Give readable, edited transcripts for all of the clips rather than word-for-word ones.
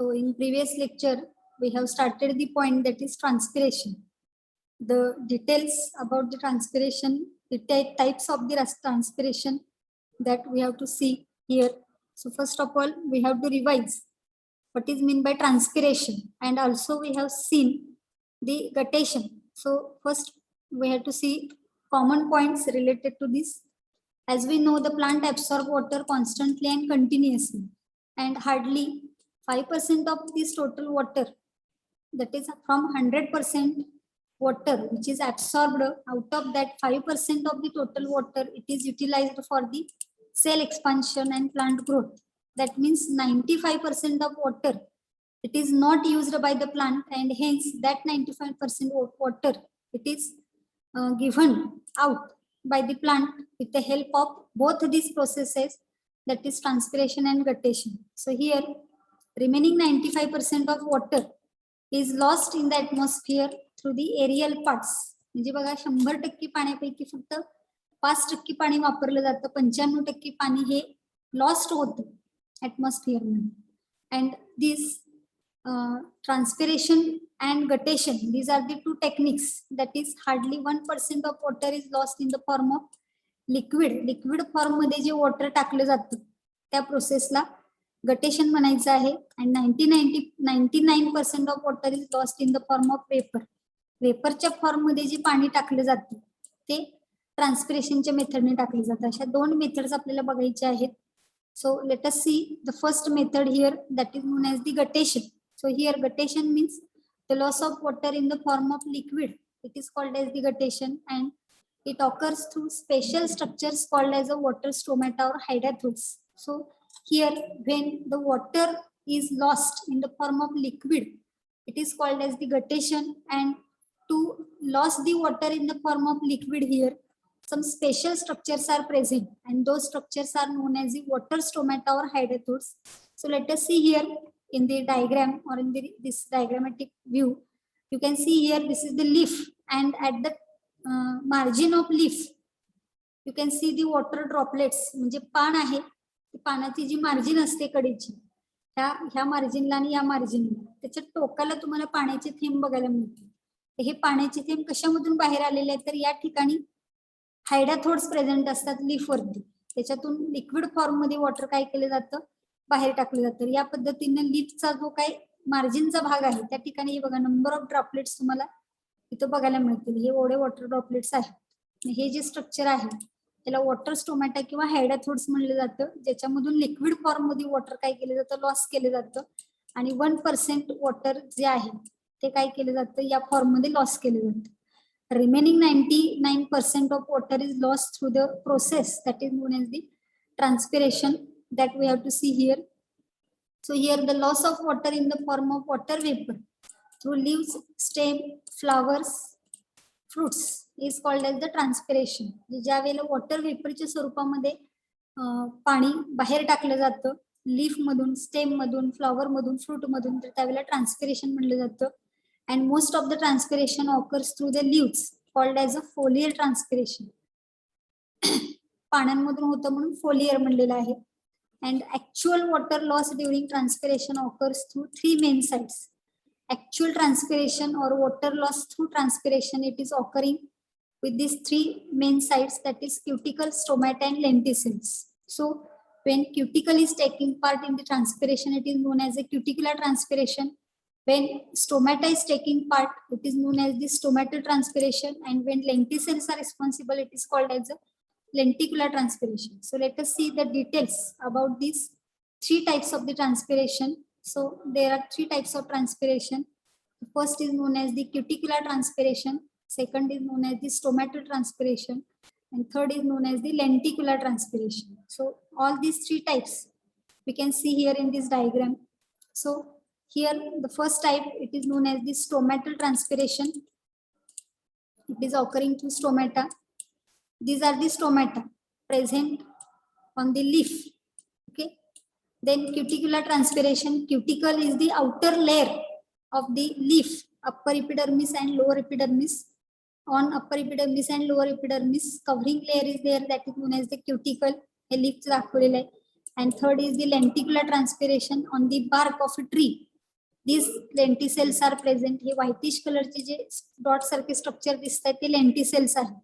So in previous lecture, we have started the point that is transpiration. The details about the transpiration, the types of the transpiration that we have to see here. So first of all, we have to revise what is meant by transpiration, and also we have seen the guttation. So first we have to see common points related to this. As we know, the plant absorbs water constantly and continuously, and hardly 5% of this total water, that is from 100% water which is absorbed, out of that 5% of the total water, it is utilized for the cell expansion and plant growth. That means 95% of water, it is not used by the plant, and hence that 95% of water, it is given out by the plant with the help of both these processes, that is transpiration and guttation. So here remaining 95% of water is lost in the atmosphere through the aerial parts. म्हणजे बघा 100% पाण्यापैकी फक्त 5% पाणी वापरलं जातं, 95% पाणी हे lost होतं atmosphere मध्ये. And this transpiration and guttation, these are the two techniques. That is hardly 1% of water is lost in the form of liquid form मध्ये जे वॉटर टाकलं जातं त्या प्रोसेसला गटेशन म्हणायचं आहे. and 99% of water is lost in the form of वेपरच्या form मध्ये जे पाणी टाकलं जातं ते ट्रान्सपिरेशनच्या मेथडने टाकले जातं. अशा दोन मेथड्स आपल्याला बघायचे आहेत. So let us see the first method here, that is known as the guttation. So here guttation means the loss of water in the form of liquid. It is called as the guttation, and it occurs through special structures called as a water stomata or hydrathodes. So here when the water is lost in the form of liquid, it is called as the guttation, and to lose the water in the form of liquid, here some special structures are present, and those structures are known as the water stomata or hydrathodes. So let us see here in the diagram, or in this diagrammatic view, you can see here this is the leaf, and at the margin of leaf you can see the water droplets. म्हणजे पान आहे, पानाची जी margin असते कडेची, ह्या मार्जिनला आणि या मार्जिनला त्याच्या टोकाला तुम्हाला पाण्याचे थेंब बघायला मिळतील. हे पाण्याचे थेंब कशामधून बाहेर आलेले आहेत, तर या ठिकाणी हायड्राथोड्स प्रेझेंट असतात लीफ वरती. त्याच्यातून लिक्विड फॉर्म मध्ये वॉटर काय केलं जातं, बाहेर टाकलं जातं. या पद्धतीने लीफचा जो काय मार्जिनचा भाग आहे त्या ठिकाणी हे बघा नंबर ऑफ ड्रॉपलेट्स तुम्हाला इथं बघायला मिळतील. हे एवढे वॉटर ड्रॉपलेट्स आहेत. हे जे स्ट्रक्चर आहे त्याला वॉटर स्टोमॅटा किंवा हायड्राथोड्स म्हणलं जातं, ज्याच्यामधून लिक्विड फॉर्म मध्ये वॉटर काय केलं जातं, लॉस केलं जातं, आणि 1% वॉटर जे आहे ते काय केलं जातं, या फॉर्म मध्ये लॉस केलं जातं. Remaining 99% of water is lost through the process that is known as the transpiration, that we have to see here. So here the loss of water in the form of water vapor through leaves, stem, flowers, fruits is called as the transpiration. ज्या वेळेला water वेपरच्या स्वरूपामध्ये पाणी बाहेर टाकलं जातं leaf मधून, stem मधून, flower मधून, फ्रूट मधून, तर त्यावेळेला ट्रान्सपिरेशन म्हणलं जातं. And most of the transpiration occurs through the leaves called as a foliar transpiration. पानांमधून होतं म्हणून फोलियर म्हणलेलं आहे. And actual water loss during transpiration occurs through three main sites. Actual transpiration or water loss through transpiration, it is occurring with these three main sites, that is cuticle, stomata, and lenticels. So when cuticle is taking part in the transpiration, it is known as a cuticular transpiration. When stomata is taking part, it is known as the stomatal transpiration, and when lenticels are responsible, it is called as a lenticular transpiration. So let us see the details about these three types of the transpiration. So there are three types of transpiration. The first is known as the cuticular transpiration, second is known as the stomatal transpiration, and third is known as the lenticular transpiration. So all these three types we can see here in this diagram. So here the first type, it is known as the stomatal transpiration. It is occurring through stomata. These are the stomata present on the leaf. Okay. Then cuticular transpiration. Cuticle is the outer layer of the leaf, upper epidermis and lower epidermis. On upper epidermis and lower epidermis, covering layer is there, that is known as the cuticle. A leaf दाखवलेलं आहे. And third is the lenticular transpiration on the bark of a tree. these lenticels are present. हे whitish कलरचे J dot सारखे structure दिसत आहेत ते lenticels आहेत,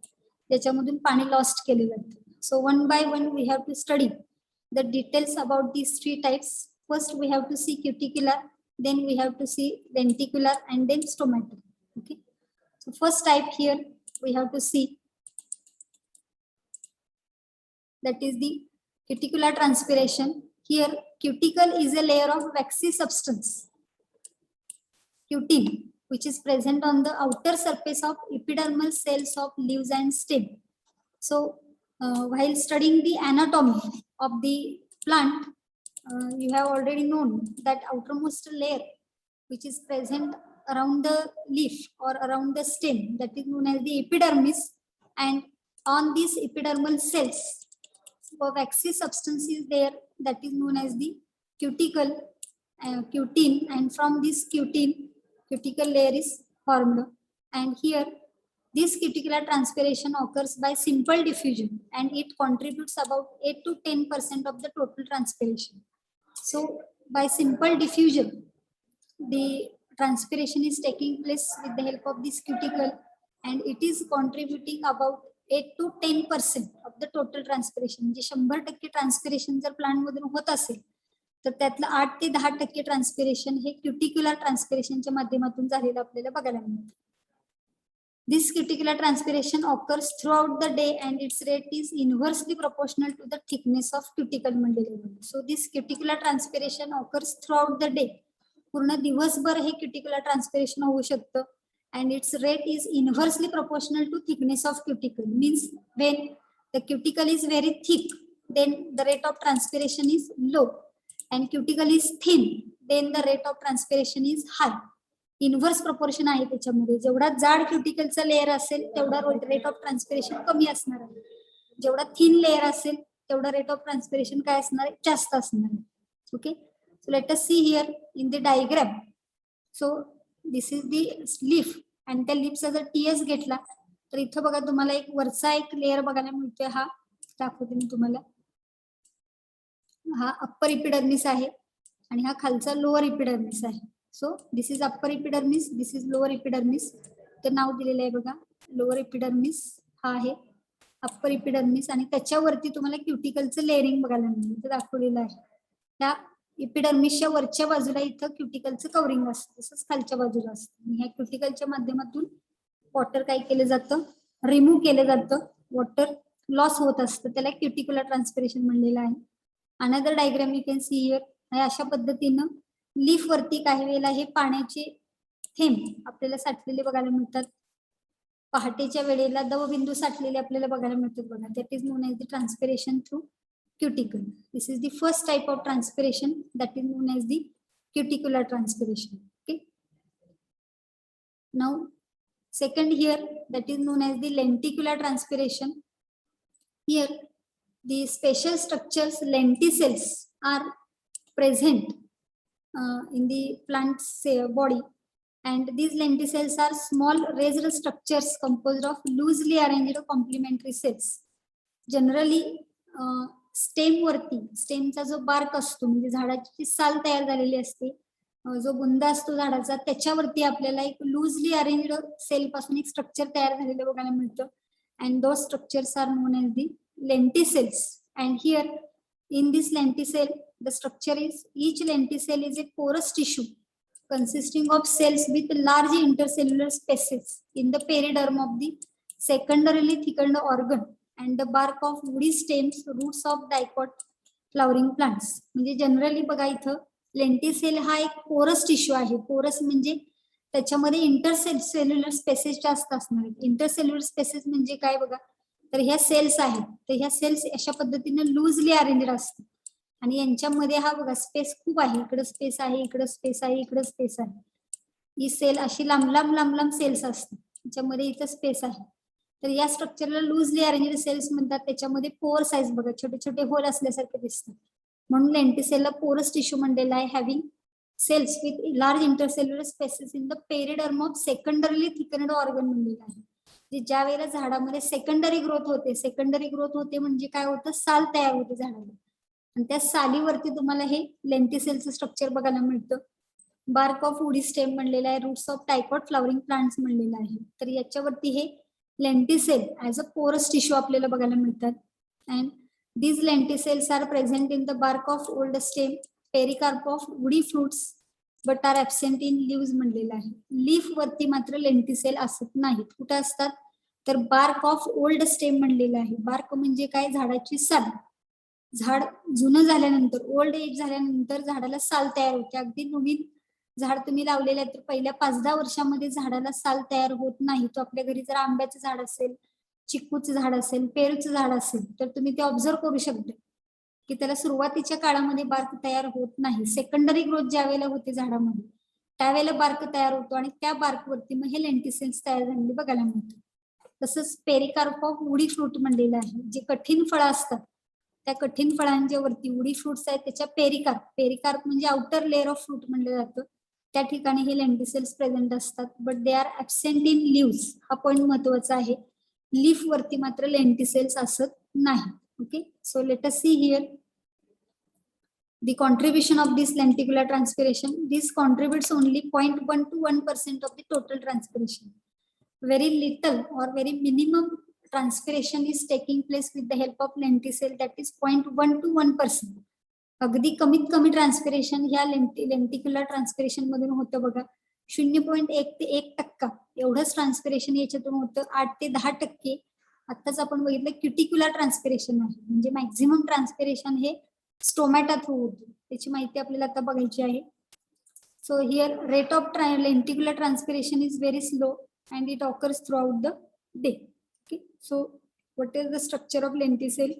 ज्याच्यामधून पाणी लॉस्ट केले जाते. So one by one we have to study the details about these three types. First we have to see cuticular, then we have to see lenticular, and then stomatal. Okay, so first type here we have to see, that is the cuticular transpiration. Here cuticle is a layer of waxy substance, cutin, which is present on the outer surface of epidermal cells of leaves and stem. So while studying the anatomy of the plant, you have already known that outermost layer which is present around the leaf or around the stem, that is known as the epidermis, and on these epidermal cells a waxy substance is there, that is known as the cuticle, cutin, and from this cutin cuticle layer is formed. And here this cuticular transpiration occurs by simple diffusion and it contributes about 8 to 10% of the total transpiration. So by simple diffusion, the transpiration is taking place with the help of this cuticle and it is contributing about 8 to 10% of the total transpiration. म्हणजे 100% transpiration जर plant मधून होत असेल तर त्यातलं 8 ते 10% transpiration हे क्युटिक्युलर ट्रान्सपिरेशनच्या माध्यमातून झालेलं आपल्याला बघायला मिळतं. This cuticular transpiration occurs throughout the day and its rate is inversely proportional to the thickness of cuticle म्हणलेलं. So this cuticular transpiration occurs throughout the day. पूर्ण दिवसभर हे cuticular transpiration होऊ शकतं and its rate is inversely proportional to thickness of cuticle. Means when the cuticle is very thick, then the rate of transpiration is low, and cuticle is thin, then the rate of transpiration is high. Inverse proportion आहे त्याच्यामध्ये. जेवढा जाड क्युटिकलचा layer असेल तेवढा rate of transpiration कमी असणार आहे, जेवढा थिन लेअर असेल तेवढा रेट ऑफ ट्रान्सपिरेशन काय असणार आहे, जास्त असणार आहे. Okay, so let us see here in the diagram. So this is the leaf आणि त्या लीफचा जर टीएस घेतला तर इथं बघा तुम्हाला एक वरचा एक लेअर बघायला मिळतोय. हा दाखवते मी तुम्हाला. हा अप्पर इपिडर्मिस आहे आणि हा खालचा लोअर इपिडर्मिस आहे. So this is upper epidermis, this is lower epidermis. ते नाव दिलेलं आहे बघा, लोअर इपिडर्मिस हा आहे, अप्पर इपिडर्मिस, आणि त्याच्यावरती तुम्हाला क्युटिकलचं लेअरिंग बघायला मिळेल, ते दाखवलेलं आहे. त्या इपिडर्मिसच्या वरच्या बाजूला इथं क्युटिकलचं कव्हरिंग असतं, तसंच खालच्या बाजूला असतं. ह्या क्युटिकलच्या माध्यमातून वॉटर काय केलं जातं, रिमूव्ह केलं जातं, वॉटर लॉस होत असतं, त्याला क्युटिकुलर ट्रान्सपिरेशन म्हणलेलं आहे. Another diagram you can see here. अशा पद्धतीनं लीफ वरती काही वेळेला हे पाण्याचे थेंब आपल्याला साठलेले बघायला मिळतात. पहाटेच्या वेळेला दवबिंदू साठलेले आपल्याला बघायला मिळतात बघा. That is known as the transpiration through cuticle. This is the first type of transpiration, that is known as the cuticular transpiration. Okay, now second here, that is known as the lenticular transpiration. Here the special structures lenticels are present in the plant's body, and these lenticels are small raised structures composed of loosely arranged complementary cells. Generally stem वरती, स्टेमचा जो bark असतो म्हणजे झाडाची साल तयार झालेली असते, जो बुंदा असतो झाडाचा, त्याच्यावरती आपल्याला एक लूजली अरेंज्ड सेल पासून एक स्ट्रक्चर तयार झालेलं बघायला मिळतं. And those structures are known as the lenticels. And here in this lenticel the structure is, each lenticell is a porous tissue consisting of cells with large intercellular spaces in the periderm of the secondarily thickened organ and the bark of woody stems, roots of dicot flowering plants. म्हणजे generally बघा इथं lenticel हा एक पोरस tissue आहे. पोरस म्हणजे त्याच्यामध्ये इंटरसेल्युलर स्पेसेस जास्त असणार आहेत. इंटरसेल्युलर स्पेसेस म्हणजे काय बघा, तर ह्या सेल्स आहेत, तर ह्या सेल्स अशा पद्धतीने लूजली अरेंज्ड असतात आणि यांच्यामध्ये हा बघा स्पेस खूप आहे, इकडे स्पेस आहे, इकडे स्पेस आहे, इकडे स्पेस आहे. ही सेल अशी लांब लांब लांब लांब सेल्स असतात, त्याच्यामध्ये इथं स्पेस आहे. तर या स्ट्रक्चरला लूजली अरेंज्ड सेल्स म्हणतात. त्याच्यामध्ये पोर साईज बघा छोटे छोटे होल असल्यासारखे दिसतात, म्हणून लेंटिसेलला पोरस टिश्यू म्हणलेला आहे. Having cells with large intercellular spaces in the periderm of secondarily thickened organ म्हणलेलं आहे. ज्या वेळेला झाडामध्ये सेकंडरी ग्रोथ होते, सेकंडरी ग्रोथ होते म्हणजे काय होतं, साल तयार होते झाडाला, आणि त्या सालीवरती तुम्हाला हे लेंटिसेलचं स्ट्रक्चर बघायला मिळतं. बार्क ऑफ वुडी स्टेम म्हणलेला आहे, रूट्स ऑफ टायकॉट फ्लॉवरिंग प्लांट्स म्हणलेला आहे. तर याच्यावरती हे लेंटिसेल ऍज अ पोरस टिश्यू आपल्याला बघायला मिळतात. And these lenticels are present in the bark of old stem, pericarp of woody fruits, but are absent in leaves म्हणलेलं आहे. लीफ वरती मात्र लेंटिसेल असत नाहीत. कुठे असतात तर बार्क ऑफ ओल्ड स्टेम म्हणलेलं आहे. बार्क म्हणजे काय, झाडाची साल. झाड जुनं झाल्यानंतर, ओल्ड एज झाल्यानंतर झाडाला साल तयार होते. अगदी नवीन झाड तुम्ही लावलेलं आहे तर पहिल्या 5-10 वर्षामध्ये झाडाला साल तयार होत नाही. तो आपल्या घरी जर आंब्याचं झाड असेल, चिक्कूचं झाड असेल, पेरूचं झाड असेल तर तुम्ही ते ऑब्झर्व करू शकता की त्याला सुरुवातीच्या काळामध्ये बार्क तयार होत नाही. सेकंडरी ग्रोथ ज्या वेळेला होते झाडामध्ये त्यावेळेला बार्क तयार होतो आणि त्या बार्कवरती मग हे लेंटिसेल्स तयार झालेले बघायला मिळतात. तसंच पेरिकार्प ऑफ वुडी फ्रूट म्हणलेलं आहे. जे कठीण फळं असतात त्या कठीण फळांच्या वरती वुडी फ्रुट्स आहेत त्याच्या पेरिकार्प म्हणजे आउटर लेअर ऑफ फ्रूट म्हणलं जातं. त्या ठिकाणी हे लेंटिसेल्स प्रेझेंट असतात. But they are absent in leaves. हा पॉइंट महत्वाचा आहे. लीफ वरती मात्र लेंटिसेल्स असत नाही. Okay, so let us see here the contribution of this lenticular transpiration. This contributes only 0.1 to 1% of the total transpiration. Very little or very minimum transpiration is taking place with the help of lenticel, that is 0.1 to 1%. अगदी कमीत कमी transpiration ह्या लेंटिक्युलर transpiration मधून होतं बघा. 0.1 ते 1% एवढंच transpiration याच्यातून होतं. 8 ते 10% आताच आपण बघितलं क्युटिक्युलर ट्रान्सपिरेशन आहे. म्हणजे मॅक्झिमम ट्रान्सपिरेशन हे स्टोमॅटा थ्रू होतो. त्याची माहिती आपल्याला आता बघायची आहे. So here rate of lenticular transpiration is very slow and it occurs throughout the day. Okay, so what is the structure of lenticel.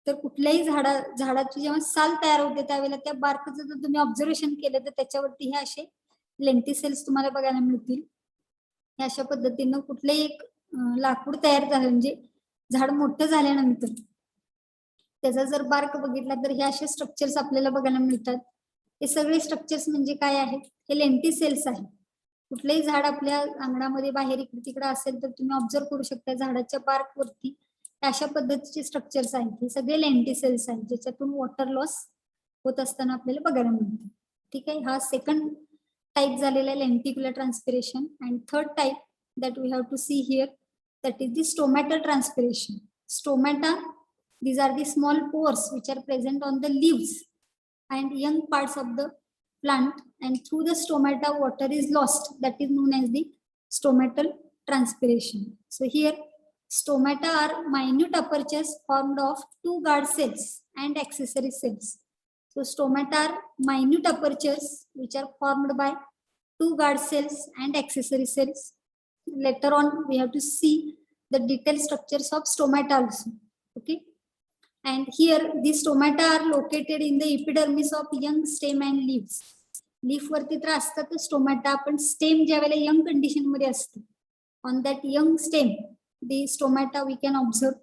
तर कुठल्याही झाडाची जेव्हा साल तयार होते त्यावेळेला त्या बार्कचं जर तुम्ही ऑब्झर्वेशन केलं तर त्याच्यावरती हे असे लेंटिसेल्स तुम्हाला बघायला मिळतील. हे अशा पद्धतीनं कुठलंही एक लाकूड तयार झालं म्हणजे झाड मोठं झाल्यानंतर त्याचा जर बार्क बघितला तर हे असे स्ट्रक्चर्स आपल्याला बघायला मिळतात. हे सगळे स्ट्रक्चर्स म्हणजे काय आहेत, हे लेंटिसेल्स आहेत. कुठलंही झाड आपल्या अंगणामध्ये बाहेर इकडे तिकडे असेल तर तुम्ही ऑब्झर्व करू शकता झाडाच्या बार्क वरती अशा पद्धतीचे स्ट्रक्चर्स आहेत. हे सगळे लेंटिसेल्स आहेत ज्याच्यातून वॉटर लॉस होत असताना आपल्याला बघायला मिळतं. ठीक आहे, हा सेकंड टाइप झालेला lenticular transpiration. And third type that we have to see here, that is the stomatal transpiration. Stomata, these are the small pores which are present on the leaves and young parts of the plant, and through the stomata water is lost, that is known as the stomatal transpiration. So here stomata are minute apertures formed of two guard cells and accessory cells. So stomata are minute apertures which are formed by two guard cells and accessory cells. Later on we have to see the detailed structures of stomata also. Okay, and here these stomata are located in the epidermis of young stem and leaves. Leaf वरती तर असतात stomata, पण stem ज्या वेळेला young condition मध्ये असते on that young stem the stomata we can observe.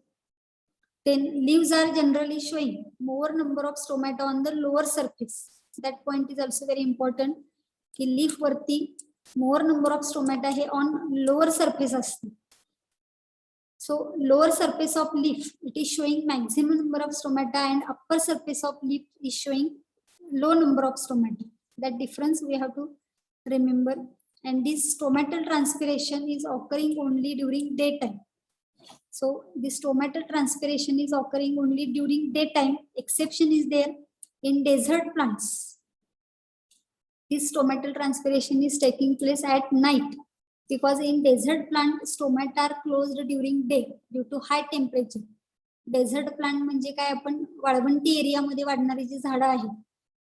Then leaves are generally showing more number of stomata on the lower surface. That point is also very important की leaf वरती more number of stomata हे on lower surface असते. So lower surface of leaf it is showing maximum number of stomata and upper surface of leaf is showing low number of stomata. That difference we have to remember. And this stomatal transpiration is occurring only during daytime. So this stomatal transpiration is occurring only during daytime. Exception is there in desert plants. This stomatal transpiration is taking place at night because in desert plant stomata are closed during day due to high temperature. Desert plant म्हणजे काय, आपण वाळवंटी एरियामध्ये वाढणारी जी झाडं आहेत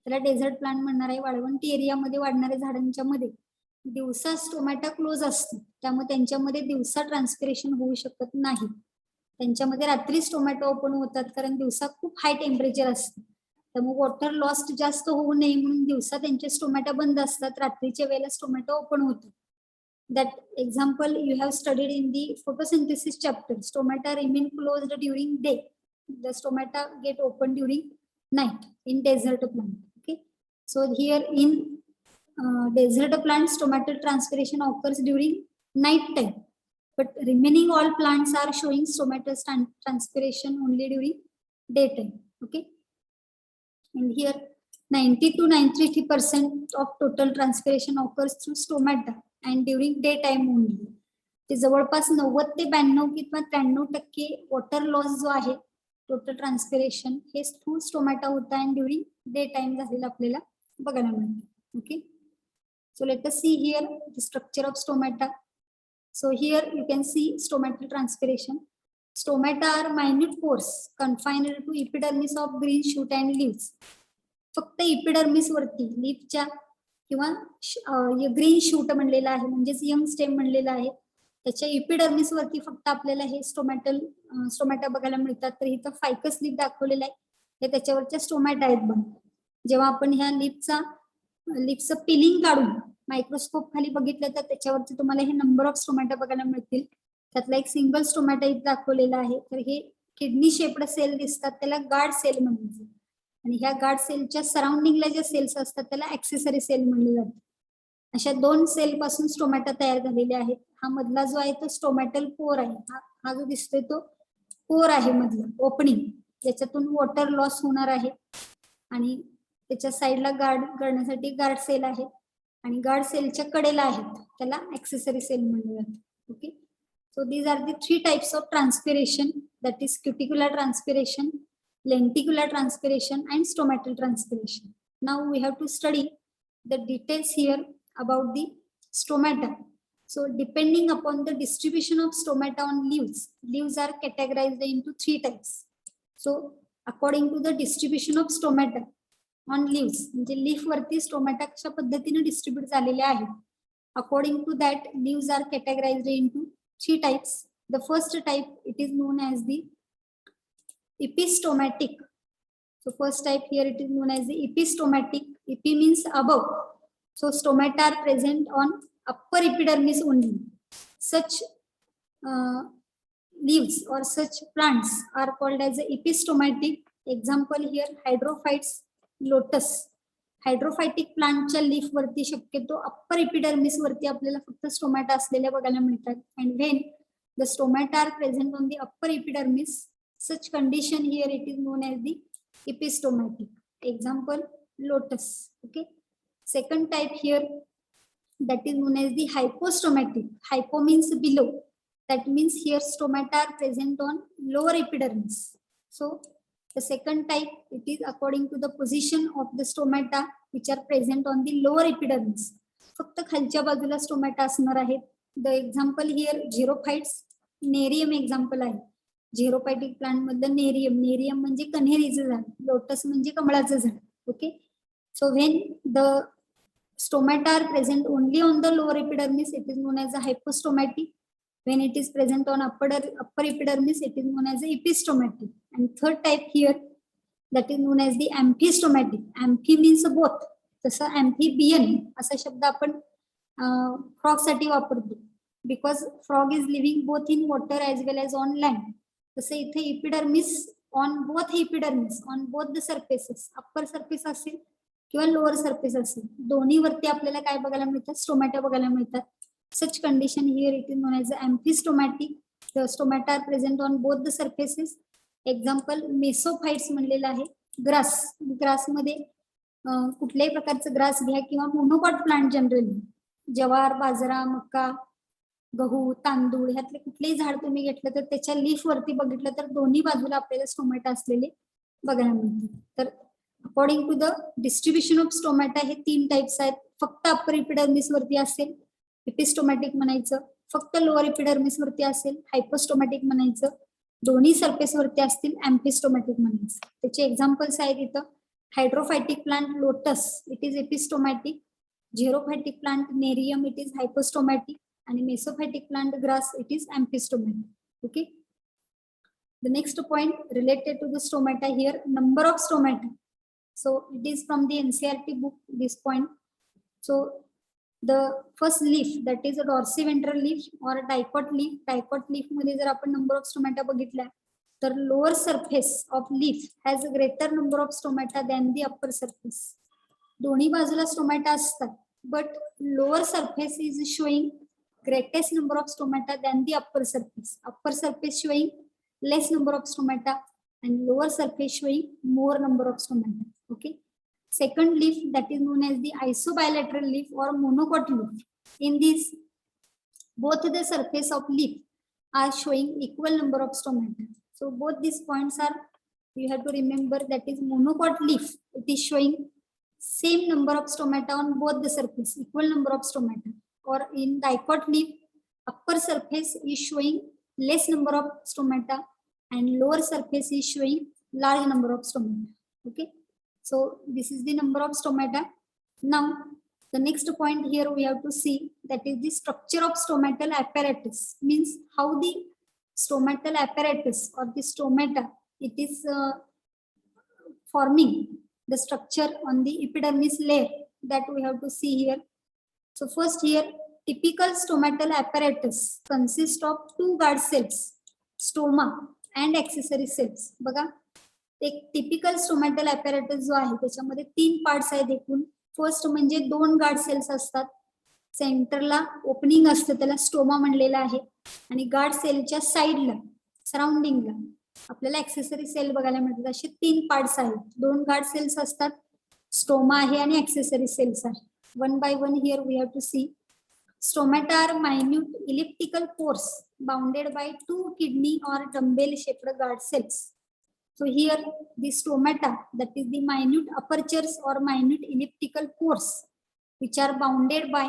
त्याला desert plant म्हणणार आहे. वाळवंटी एरियामध्ये वाढणाऱ्या झाडांच्या मध्ये दिवसा स्टोमॅटा क्लोज असतो, त्यामुळे त्यांच्यामध्ये दिवसा ट्रान्सपिरेशन होऊ शकत नाही. त्यांच्यामध्ये रात्री स्टोमॅटा ओपन होतात कारण दिवसा खूप हाय टेम्परेचर असते. त्यामुळे वॉटर लॉस्ट जास्त होऊ नये म्हणून दिवसा त्यांचे स्टोमॅटा बंद असतात, रात्रीच्या वेळेला स्टोमॅटा ओपन होतात. That example you have studied in the photosynthesis chapter. Stomata remain closed during day. The stomata get open during night in desert plant. Okay, so here in desert plant stomatal transpiration occurs during night time, but remaining all plants are showing stomatal transpiration only during daytime. Okay, and here 90 to 93% of total transpiration occurs through stomata and during daytime only. ते जवळपास 90 ते 92 किंवा 93% water loss जो आहे total transpiration हे through stomata होता आणि during day time झालेला आपल्याला बघायला मिळतं. Okay, so let us see here the structure of stomata. So here you can see stomatal transpiration. Stomata are minute pores confined to epidermis of green shoot and leaves. फक्त epidermis वरती लीफच्या किंवा green shoot म्हणलेला आहे म्हणजेच young stem म्हणलेला आहे त्याच्या epidermis वरती फक्त आपल्याला हे स्टोमॅटा बघायला मिळतात. तर इथं फायकस लीफ दाखवलेला आहे हे त्याच्यावरच्या स्टोमॅटा आहेत बघ. जेव्हा आपण ह्या लीफचं पिलिंग काढून मायक्रोस्कोप खाली बघितलं तर त्याच्यावरती तुम्हाला हे नंबर ऑफ स्टोमॅटा बघायला मिळतील. त्यातला एक सिंगल स्टोमॅटा इथे दाखवलेला आहे. तर हे किडनी शेप्ड सेल दिसतात त्याला गार्ड सेल म्हणतात आणि ह्या गार्ड सेलच्या सराउंडिंगला ज्या सेल्स असतात त्याला ऍक्सेसरी सेल म्हणले जातात. अशा 2 सेल पासून स्टोमॅटा तयार झालेले आहेत. हा मधला जो आहे तो स्टोमॅटल पोर आहे. हा जो दिसतोय तो पोर आहे मधला ओपनिंग ज्याच्यातून वॉटर लॉस होणार आहे आणि त्याच्या साईडला गार्ड करण्यासाठी गार्ड सेल आहे आणि गार्ड सेलच्या कडेला आहेत त्याला ऍक्सेसरी सेल म्हणले जाते. Okay, so these are the 3 types of transpiration that is cuticular transpiration, lenticular transpiration and stomatal transpiration. Now we have to study the details here about the stomata. So depending upon the distribution of stomata on leaves are categorized into 3 types. So according to the distribution of stomata on leaves म्हणजे leaf वरती stomata कशा पद्धतीने distribute झालेले आहेत. According to that leaves are categorized into 3 types. The first type it is known as the epistomatic. So first type here it is known as the epistomatic. Epi means above. So stomata are present on upper epidermis only. Such leaves or such plants are called as epistomatic. Example here hydrophytes, lotus. हायड्रोफायटिक प्लांटच्या leaf वरती शक्यतो upper epidermis वरती आपल्याला फक्त stomata असलेल्या बघायला मिळतात. And when the stomata are present on the upper epidermis such condition here it is known as the epistomatic. Example lotus. Okay, second type here that is known as the hypostomatic. Hypo means below, that means here stomata are present on lower epidermis. So the second type it is according to the position of the stomata which are present on the lower epidermis. फक्त खालच्या बाजूला stomata असणार आहेत. The example here xerophytes, nerium example आहे. झेरोपॅटिक plant मधलं nerium म्हणजे कन्हेरीचं झाड, lotus म्हणजे कमळाचं झाड. Okay, so when the stomata are present only on the lower epidermis it is known as a hypostomatic. When it is present on upper epidermis it is known as a epistomatic. And third type here that is known as the amphistomatic. Amphi means both. तसं amphibian असा शब्द आपण frog साठी वापरतो because frog is living both in water as well as on land. तसं इथे epidermis on both the surfaces, upper surface असेल किंवा लोअर सरफेस असेल दोन्ही वरती आपल्याला काय बघायला मिळतात स्टोमॅटा बघायला मिळतात. Such condition here it is known as amphistomatic. The stomata are present on both the surfaces. Example mesophytes म्हणलेलं आहे. ग्रासमध्ये कुठल्याही प्रकारचं ग्रास घ्या किंवा मोनोकॉट प्लांट जनरली ज्वार, बाजरा, मका, गहू, तांदूळ ह्यातले कुठलेही झाड तुम्ही घेतलं तर त्याच्या लीफ वरती बघितलं तर दोन्ही बाजूला आपल्याला स्टोमॅटा असलेले बघायला मिळतात. तर according to the distribution of stomata हे 3 टाइप्स आहेत. फक्त अप्पर एपिडर्मिस वरती असेल एपिस्टोमॅटिक म्हणायचं, फक्त लोअर एपिडर्मिस वरती असेल हायपोस्टोमॅटिक म्हणायचं, दोन्ही सरफेस वरती असतील एम्फिस्टोमॅटिक म्हणायचं. त्याचे एक्झाम्पल्स आहेत इथं. Hydrophytic plant lotus it is epistomatic. Xerophytic plant nerium it is hypostomatic and mesophytic plant grass it is amphistomatic. Okay, the next point related to the stomata here, number of stomata. So it is from the NCERT book this point. So the first leaf that is a dorsiventral leaf or a dicot leaf मध्ये जर आपण number of stomata बघितला तर lower surface of leaf has a greater number of stomata than the upper surface. दोन्ही बाजूला stomata असतात but lower surface is showing greatest number of stomata than the upper surface. Upper surface showing less number of stomata and lower surface showing more number of stomata. Okay, second leaf that is known as the isobilateral leaf or monocot leaf. In this, both the surface of leaf are showing equal number of stomata. So both these points are, you have to remember, that is monocot leaf, it is showing same number of stomata on both the surface, equal number of stomata. Or in dicot leaf, upper surface is showing less number of stomata and lower surface is showing large number of stomata. Okay, so this is the number of stomata. Now the next point here we have to see, that is the structure of stomatal apparatus, means how the stomatal apparatus or the stomata, it is forming the structure on the epidermis layer, that we have to see here. So first here, typical stomatal apparatus consists of two guard cells, stoma and accessory cells. बघा, एक typical stomatal apparatus जो आहे त्याच्यामध्ये 3 parts आहेत एकूण. First म्हणजे 2 guard cells असतात, सेंटरला ओपनिंग असतं त्याला स्टोमा म्हणलेलं आहे, आणि गार्ड सेलच्या साइडला सराउंडिंगला आपल्याला ऍक्सेसरी सेल बघायला मिळतात. असे 3 पार्ट्स आहेत. 2 गार्ड सेल्स असतात, स्टोमा आहे आणि ऍक्सेसरी सेल्स आहे. One by one here we have to see. Stomata are minute elliptical pores bounded by 2 kidney or dumbbell shaped guard cells. So here the stomata, that is the minute apertures or minute elliptical pores which are bounded by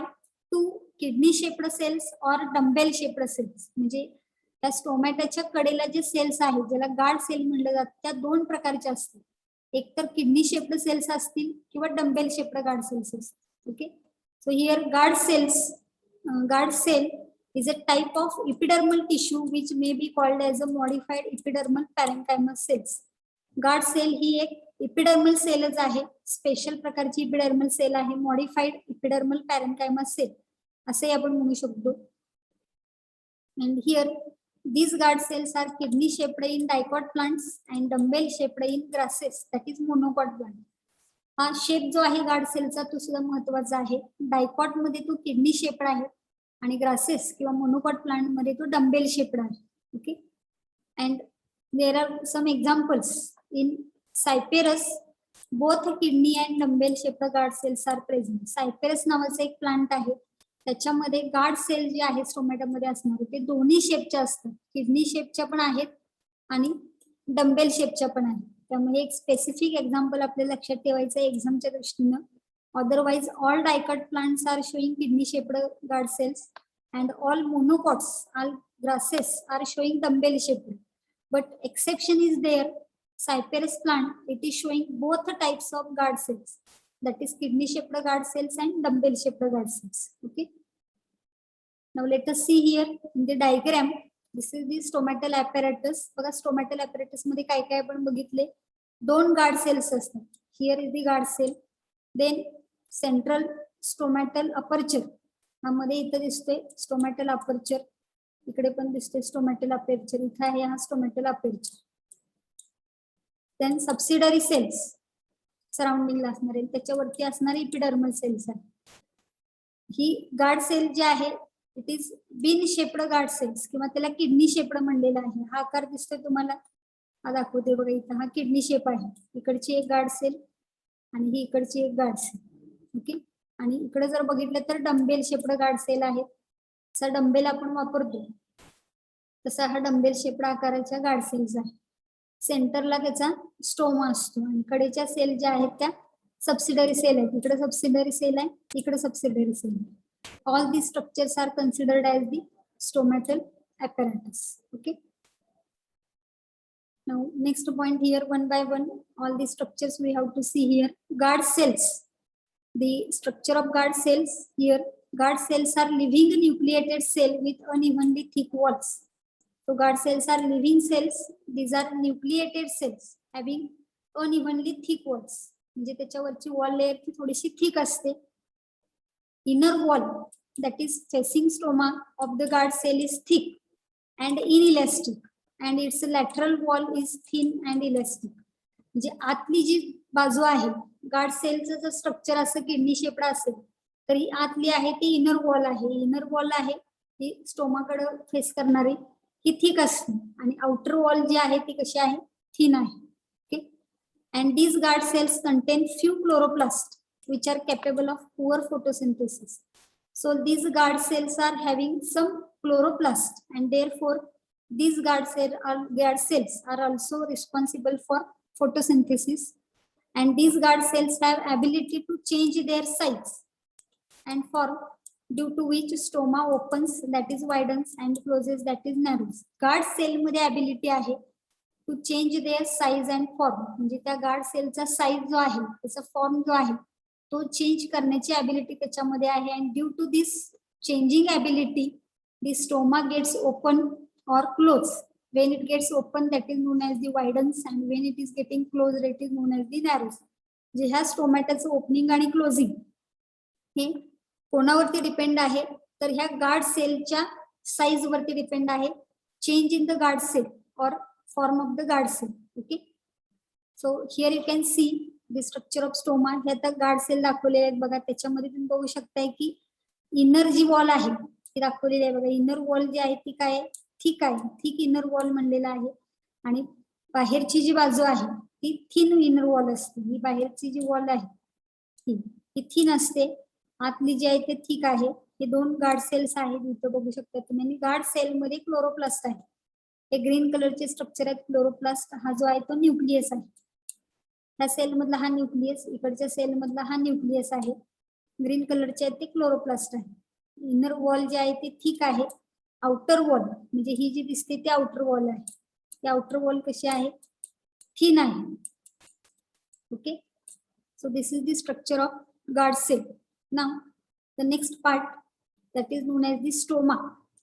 2 kidney shaped cells or dumbbell shaped cells. म्हणजे त्या स्टोमॅटाच्या कडेला जे cells आहेत ज्याला guard sale म्हणलं जातं त्या 2 प्रकारच्या असतात. एक तर किडनी शेप्ड सेल्स असतील किंवा डंबेल शेप्ड गार्ड सेल्स असतील. Okay, so here guard cells, guard cell is a type of epidermal tissue which may be called as a modified epidermal parenchyma cells. Guard cell ही एक epidermal cellच आहे, special प्रकारची epidermal cell आहे, modified epidermal parenchyma cell असे आपण म्हणू शकतो. And here these guard cells are kidney shaped in dicot plants and dumbbell shaped in grasses, that is monocot plant. हा shape जो आहे गार्ड सेलचा तो सुद्धा महत्वाचा आहे. डायकॉट मध्ये तो किडनी शेप्ड आहे आणि ग्रासेस किंवा मोनोकॉट प्लांट मध्ये तो डंबेल शेप्ड आहे. Okay, and there are some examples in cyperus, both kidney and dumbbell shaped guard cells are present. Cyperus नावाचा एक प्लांट आहे, त्याच्यामध्ये गार्ड सेल जे आहे स्टोमॅटामध्ये असणारे ते दोन्ही शेपच्या असतात, किडनी शेपच्या पण आहेत आणि डंबेल शेपच्या पण आहेत. त्यामुळे एक स्पेसिफिक एक्झाम्पल आपल्याला लक्षात ठेवायचं आहे एक्झामच्या दृष्टीनं. Otherwise all dicot plants are showing kidney shaped guard cells and all monocots, all grasses are showing dumbbell shaped. But exception is there, cyperus plant it is showing both types of guard cells, that is kidney shaped guard cells and dumbbell shaped guard cells. Okay, now let us see here in the diagram. This is the stomatal apparatus. बघा stomatal apparatus मध्ये काय काय आपण बघितले. 2 guard cells असतात. Here is the guard cell, then central stomatal aperture, मध्ये इथं दिसतोय stomatal aperture, इकडे पण दिसतोय stomatal aperture, इथं आहे हा stomatal aperture. Then subsidiary cells सराउंडिंगला असणारे, त्याच्यावरती असणारे इपिडर्मल सेल्स आहे. ही गार्ड सेल जी आहे it is bean shaped guard cells किंवा त्याला किडनी शेप्ड म्हणलेलं आहे. हा आकार दिसतोय तुम्हाला, हा दाखवते बघा इथं, हा किडनी शेप आहे. इकडची एक गार्ड सेल आणि ही इकडची एक गार्ड सेल. ओके, आणि इकडे जर बघितलं तर डंबेल शेप्ड गार्ड सेल आहे. जसा डंबेल आपण वापरतो तसा हा डंबेल शेप्ड आकाराच्या गार्ड सेल्स आहे. सेंटरला त्याचा स्टोमा असतो आणि कडेच्या सेल ज्या आहेत त्या सबसिडरी सेल आहेत. इकडे सबसिडरी सेल आहे, इकडे सबसिडरी सेल आहे. All the structures are considered as the stomatal apparatus. Okay, now next point here, one by one all the structures we have to see here. Guard cells, the structure of guard cells here. Guard cells are living nucleated cell with unevenly thick walls. So guard cells are living cells. These are nucleated cells having unevenly thick walls. म्हणजे त्याच्यावरची wall layer ती थोडीशी thick असते. Inner wall that is facing stoma of the guard cell is thick and inelastic, and its lateral wall is thin and elastic. म्हणजे आतली जी बाजू आहे guard सेलचं जर structure असं किडनी शेप्ड असेल तर ही आतली आहे ती इनर वॉल आहे. इनर वॉल आहे ती स्टोमाकडे फेस करणारी, ही थिक असते आणि आउटर वॉल जी आहे ती कशी आहे, थिन आहे. Okay, and these guard cells contain few chloroplasts which are capable of poor photosynthesis. So these guard cells are having some chloroplast, and therefore these guard cells are also responsible for photosynthesis, and these guard cells have ability to change their size and form, due to which stoma opens, that is widens, and closes, that is narrows. Guard cell मध्ये ability आहे to change their size and form, म्हणजे त्या guard सेलचा size जो आहे, त्याचा form जो आहे तो चेंज करण्याची ॲबिलिटी त्याच्यामध्ये आहे. And due to this changing ability the stoma gets open or close. When it gets open, that is known as the widens, and when it is getting closed, it is known as the narrows. जे ह्या स्टोमॅटाचं opening आणि closing हे कोणावरती depend आहे, तर ह्या guard सेलच्या size वरती डिपेंड आहे. Change in the guard cell or form of the guard cell. Okay, so here you can see the structure of stoma. हे आता गार्ड सेल दाखवलेले आहेत बघा. त्याच्यामध्ये तुम्ही बघू शकताय की इनर जी वॉल आहे ती दाखवलेली आहे बघा. इनर वॉल जी आहे ती काय थिक आहे, थिक इनर वॉल म्हणलेला आहे. आणि बाहेरची जी बाजू आहे ती थिन इनर वॉल असते. ही बाहेरची जी वॉल आहे ही थिन असते, आतली जी आहे ते थिक आहे. हे दोन गार्ड सेल्स आहेत, इथं बघू शकता तुम्ही. आणि गार्ड सेल मध्ये क्लोरोप्लास्ट आहे. हे ग्रीन कलरचे स्ट्रक्चर आहेत. क्लोरोप्लास्ट हा जो आहे तो न्यूक्लियस आहे. ह्या सेल मधला हा न्यूक्लियस, इकडच्या सेल मधला हा न्यूक्लियस आहे. ग्रीन कलरचे आहेत ते क्लोरोप्लास्ट आहे. इनर वॉल जे आहे ते थिक आहे. आउटर वॉल म्हणजे ही जी दिसते ती आउटर वॉल आहे. ती आउटर वॉल कशी आहे, थिन आहे. Okay, so this is the structure of guard cell. Now the next part that is known as the stoma.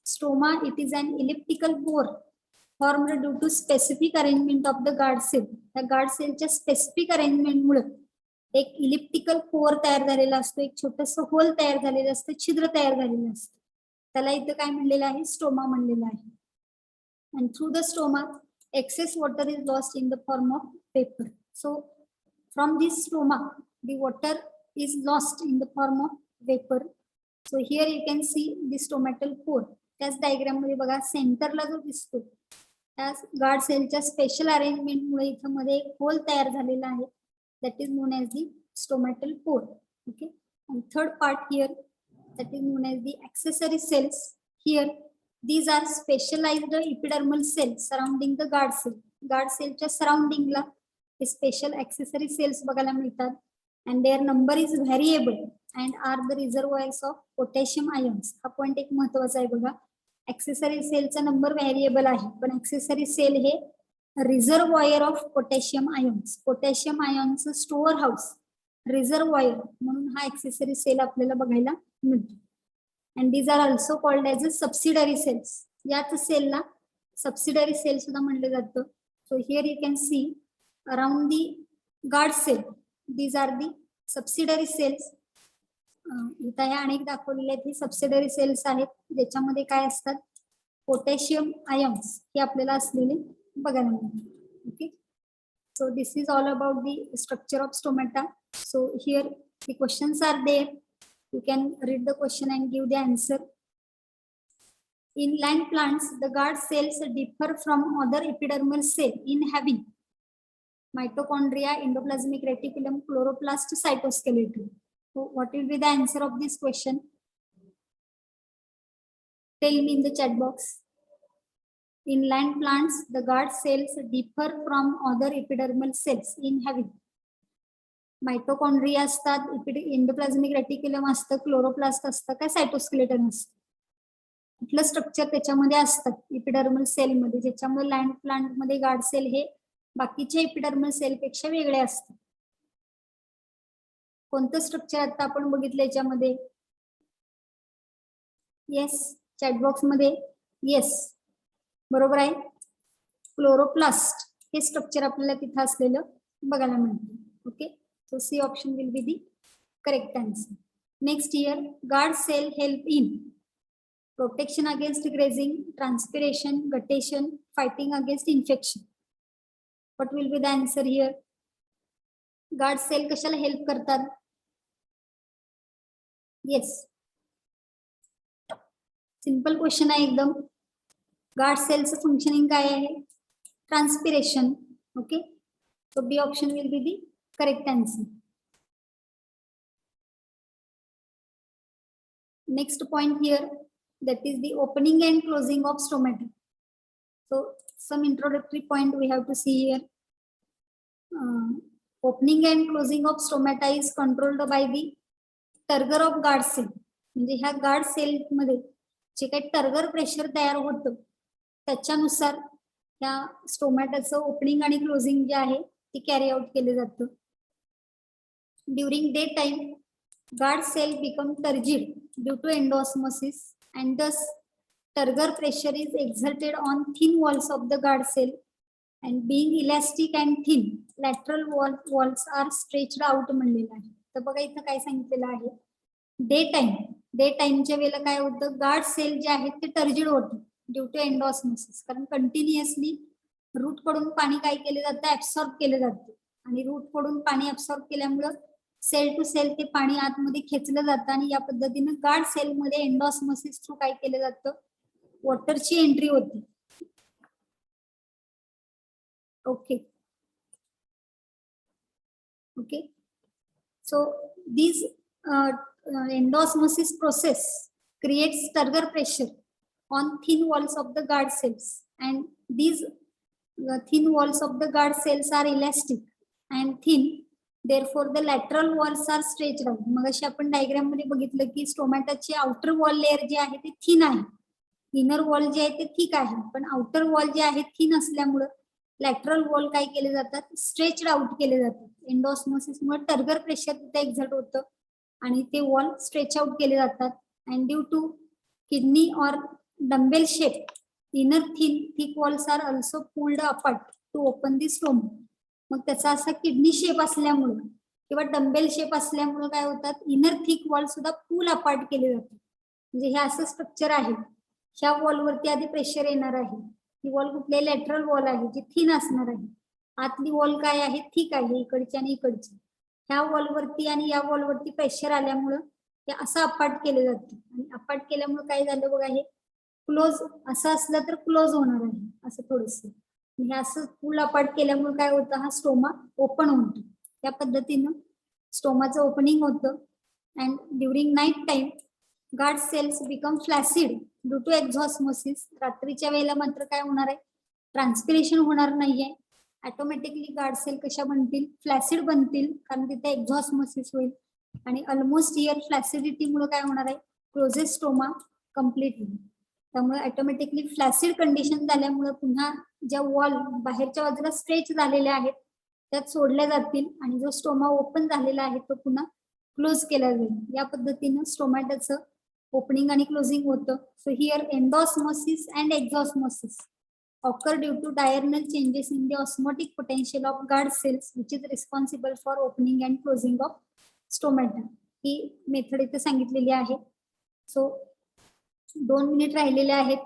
Stoma, it is an elliptical pore formed due to specific arrangement of the guard cell. त्या guard cell च्या specific arrangement मुळे एक elliptical पोर तयार झालेला असतो, एक छोटस होल तयार झालेलं असतं, छिद्र तयार झालेलं असतं. त्याला इथं काय म्हणलेलं आहे, स्टोमा म्हणलेलं आहे. and through the stoma excess water is lost in the form of vapor. So from this stoma the water is lost in the form of vapor. So here you can see the stomatal pore. त्याच diagram मध्ये बघा सेंटरला जो दिसतो त्या guard सेलच्या special arrangement मुळे इथं मध्ये एक होल तयार झालेला आहे, that is known as the stomatal pore. Okay, and third part here, that is known as the accessory cells. Here these are specialized epidermal cells surrounding the guard cell. Guard cellच्या सराउंडिंगला हे special accessory cells बघायला मिळतात. and their number is variable and are the reservoirs of potassium ions. हा point एक महत्वाचा आहे बघा. accessory cellचा number variable आहे, पण accessory cell हे reservoir of potassium ions, potassium आयन्सचं स्टोअर हाऊस, रिझर्वॉयर म्हणून हा accessory cell आपल्याला बघायला मिळतो. and these are also called as a subsidiary cells. याच सेलला सबसिडरी सेल सुद्धा म्हटलं जातं. so here you can see around the guard cell these are the subsidiary cells. इथं ह्या अनेक दाखवलेले आहेत. हे सबसिडरी सेल्स आहेत, ज्याच्यामध्ये काय असतात, पोटॅशियम आयन्स हे आपल्याला असलेले बघायला मिळतात. Okay, so this is all about the structure of stomata. So here the questions are there. You can read the question and give the answer. In land plants, the guard cells differ from other epidermal cell in having mitochondria, endoplasmic reticulum, chloroplast, cytoskeleton. So what will be the answer of this question? Tell me in the chat box. In land plants, the guard cells differ from other epidermal cells in having mitochondria असतात, endoplasmic reticulum असतं, chloroplast असतं, काय cytoskeleton असतं. कुठलं structure त्याच्यामध्ये असतात epidermal sale मध्ये, ज्याच्यामुळे लँड प्लांट मध्ये गार्ड सेल हे बाकीच्या इपिडर्मल सेल पेक्षा वेगळे असतात. कोणतं स्ट्रक्चर आता आपण बघितलं याच्यामध्ये? येस, चॅटबॉक्स मध्ये येस बरोबर आहे. क्लोरोप्लास्ट हे स्ट्रक्चर आपल्याला तिथं असलेलं बघायला मिळतं. Okay, so C option will be the correct answer. Next here, guard cell help in protection against grazing, transpiration, guttation, fighting against infection. What will be the answer here? Guard cell कशाला help करतात? Yes, simple question आहे एकदम. Guard सेलचं functioning काय आहे? Transpiration. Okay, So B option will be the correct answer. Next point here, that is the opening and closing of stomata. So some introductory point we have to see here. Opening and closing of stomata is controlled by the turgor of guard cell. म्हणजे ह्या guard sale मध्ये जे काही turgor pressure तयार होतं त्याच्यानुसार त्या स्टोमॅटाचं opening आणि क्लोजिंग जे आहे ते कॅरी आउट केले जातं. During day time guard cell become turgid due to endosmosis, and thus turgor pressure is exerted on thin walls of the guard cell, and being elastic and thin, lateral walls are stretched out म्हणलेलं आहे. तर बघा इथं काय सांगितलेलं आहे, day टाइमच्या वेळेला काय होतं, गार्ड सेल जे आहेत ते टर्जिड होतं ड्यू टू एंडोस्मोसिस, कारण कंटिन्युअसली रूट कडून पाणी काय केलं जातं, ऍब्सॉर्ब केलं जातं, आणि रूट कडून पाणी ऍब्सॉर्ब केल्यामुळं सेल टू सेल ते पाणी आतमध्ये खेचलं जातं, आणि या पद्धतीनं गार्ड सेल मध्ये एंडोस्मोसिस थ्रू काय केलं जातं, वॉटरची एंट्री होती. Okay. So these endosmosis process creates turgor pressure on thin walls of the guard cells, and these thin walls of the guard cells are elastic and thin, therefore the lateral walls are stretched out. मगाशी आपण diagram मध्ये बघितलं की स्टोमॅटाची outer wall layer जे आहे ते thin आहे, inner wall जे आहे ते थिक आहे, पण आउटर वॉल जे आहे थिन असल्यामुळे लॅटरल वॉल काय केले जातात, स्ट्रेच्ड आउट केले जातात. एंडोस्मोसिस मुळे टर्गर प्रेशर तिथे एक्झर्ट होतं आणि ते वॉल स्ट्रेच आउट केले जातात. अँड ड्यू टू किडनी और dumbbell shape, inner thick walls are also pulled apart to open the stoma. मग त्याचा असा किडनी शेप असल्यामुळे किंवा डंबेल शेप असल्यामुळे काय होतात, इनर थिक वॉल सुद्धा पुल अपार्ट केले जातात. म्हणजे हे असं स्ट्रक्चर आहे, ह्या वॉलवरती आधी प्रेशर येणार आहे. ही वॉल कुठली लॅटरल वॉल आहे जी थिन असणार आहे, आतली वॉल काय आहे, थिक आहे, इकडची आणि इकडची. ह्या वॉलवरती आणि या वॉलवरती प्रेशर आल्यामुळं ते असं अपार्ट केलं जातं, आणि अपार्ट केल्यामुळे काय झालं बघा, हे क्लोज असं असलं तर क्लोज होणार आहे असं थोडस. हे असं फुल अपार्ट केल्यामुळे काय होतं, हा स्टोमा ओपन होतो. त्या पद्धतीनं स्टोमाचं ओपनिंग होतं. And during night time guard cells become flaccid due to exosmosis. रात्रीच्या वेळेला मात्र काय होणार आहे, ट्रान्सपिरेशन होणार नाहीये. ऑटोमॅटिकली गार्ड सेल कशा बनतील, फ्लॅसिड बनतील, कारण तिथे एक्झॉस्मोसिस होईल. आणि ऑलमोस्ट इयर फ्लॅसिडिटीमुळे काय होणार आहे, क्लोजेस स्टोमा कम्प्लीट होईल. त्यामुळे ऑटोमॅटिकली फ्लॅसिड कंडिशन झाल्यामुळे पुन्हा ज्या वॉल बाहेरच्या बाजूला स्ट्रेच झालेल्या आहेत त्यात सोडल्या जातील, आणि जो स्टोमा ओपन झालेला आहे तो पुन्हा क्लोज केला जाईल. या पद्धतीनं स्टोमॅटाचं ओपनिंग आणि क्लोजिंग होतं. So here endosmosis and exosmosis occur due to diurnal changes in the osmotic potential of guard cells, which is responsible for opening and closing of stomata. He method इथे सांगितलेली आहे. सो 2 मिनिट राहिलेले आहेत,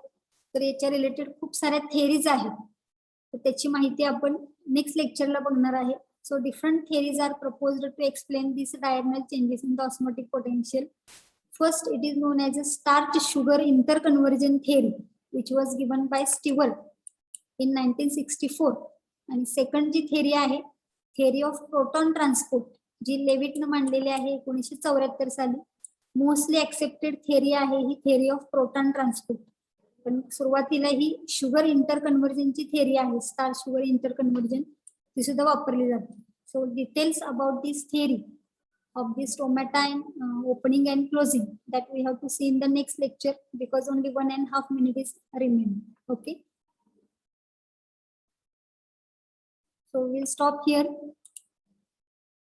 तर याच्या related खूप साऱ्या theories आहेत, तर त्याची माहिती आपण नेक्स्ट लेक्चरला बघणार आहे. So different theories are proposed to explain this diurnal changes in the osmotic potential. First, it is known as a starch sugar interconversion theory, which was given by Stewart in 1964. आणि second जी theory आहे, theory of proton transport, जी लेविटनं मांडलेली आहे 1974 साली. Mostly accepted theory आहे ही थेरी ऑफ प्रोटॉन ट्रान्सपोर्ट, पण सुरुवातीला ही शुगर इंटरकन्वर्जनची थेरी आहे, स्टार शुगर इंटरकन्वर्जन, ती सुद्धा वापरली जाते. So details about this theory of the stomata and opening and closing, that we have to see in the next lecture, because only 1.5 minutes is remaining. Okay, so we'll stop here.